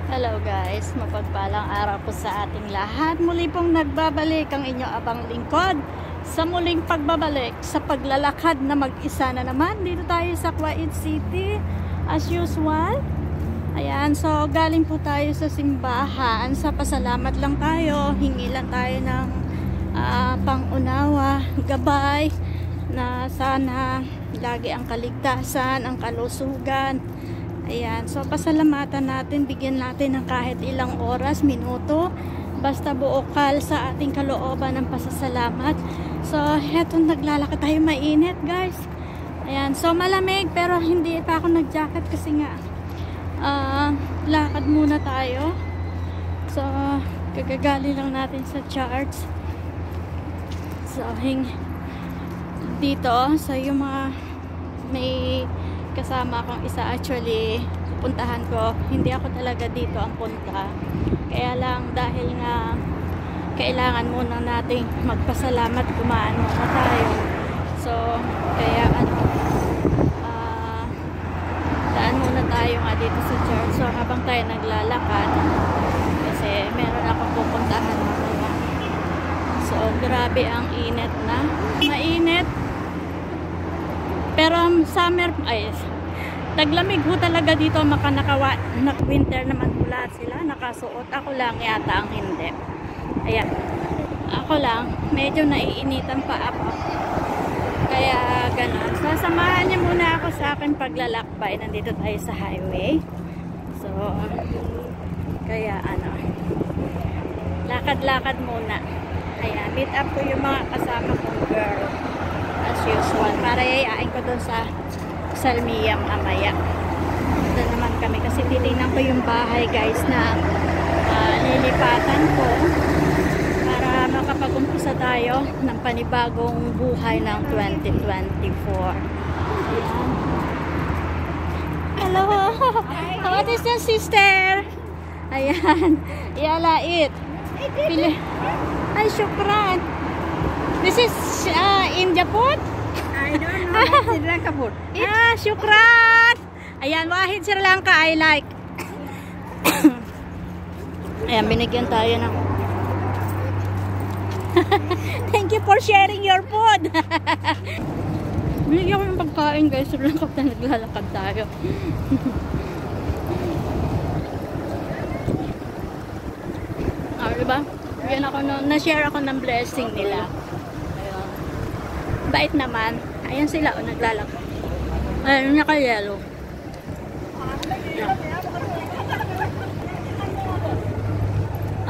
Hello guys, mapagpalang araw po sa ating lahat. Muli pong nagbabalik ang inyong abang lingkod sa muling pagbabalik sa paglalakad na mag-isa na naman. Dito tayo sa Kuwait City as usual. Ayan, so galing po tayo sa simbahan. Sa pasalamat lang tayo, hingi lang tayo ng pangunawa, gabay na sana lagi ang kaligtasan, ang kalusugan. Ayan, so pasalamatan natin, bigyan natin ng kahit ilang oras, minuto, basta buokal sa ating kalooban ng pasasalamat. So, heto naglalakad tayo, mainit guys. Ayan, so malamig pero hindi pa ako nag-jacket kasi nga lakad muna tayo. So, kagagali lang natin sa charts. So, dito, so yung mga may kasama akong isa, actually puntahan ko, hindi ako talaga dito ang punta, kaya lang dahil nga kailangan muna nating magpasalamat, kumaan muna tayo, so kaya daan muna tayo nga dito sa church. So habang tayo naglalakad, kasi meron akong pupuntahan mamaya, so grabe ang init na, mainit. Pero summer, ay, taglamig ho talaga dito, winter naman pula sila, nakasuot. Ako lang yata ang hindi. Ayan. Ako lang, medyo naiinitan pa ako. Kaya ganun. Sasamahan niyo muna ako sa akin paglalakbay. Nandito tayo sa highway. So, kaya lakad-lakad muna. Ayan, meet up ko yung mga kasama kong girl. As usual, para yayain ko doon sa Salmiyang mamaya. Doon naman kami kasi titingnan ko yung bahay guys na lilipatan ko para makapag-umpisa tayo ng panibagong buhay ng 2024. Ayan. Hello! What is that, sister? Ayan. Ialait. Ay, syukran. This is India food? I don't know. Sri Lanka food. Syukran! Ayan, wahid Sri Lanka I like. Ayan, binigyan tayo ng thank you for sharing your food. Binigyan ko yung pagkain guys, Sri Lanka na naglalakad tayo. Diba? Bigyan ako na-share ako ng blessing nila. Bait naman. Ayan sila, naglalakad. Ayan, naka-yellow.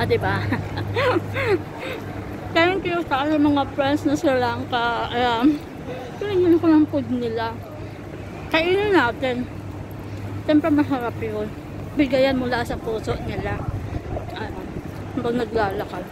Diba? Thank you sa mga friends na Sri Lanka. Ayan, pinagyan ko ng food nila. Kainin natin. Siyempre masarap yun. Bigayan mula sa puso nila. Ayan, pag naglalakad.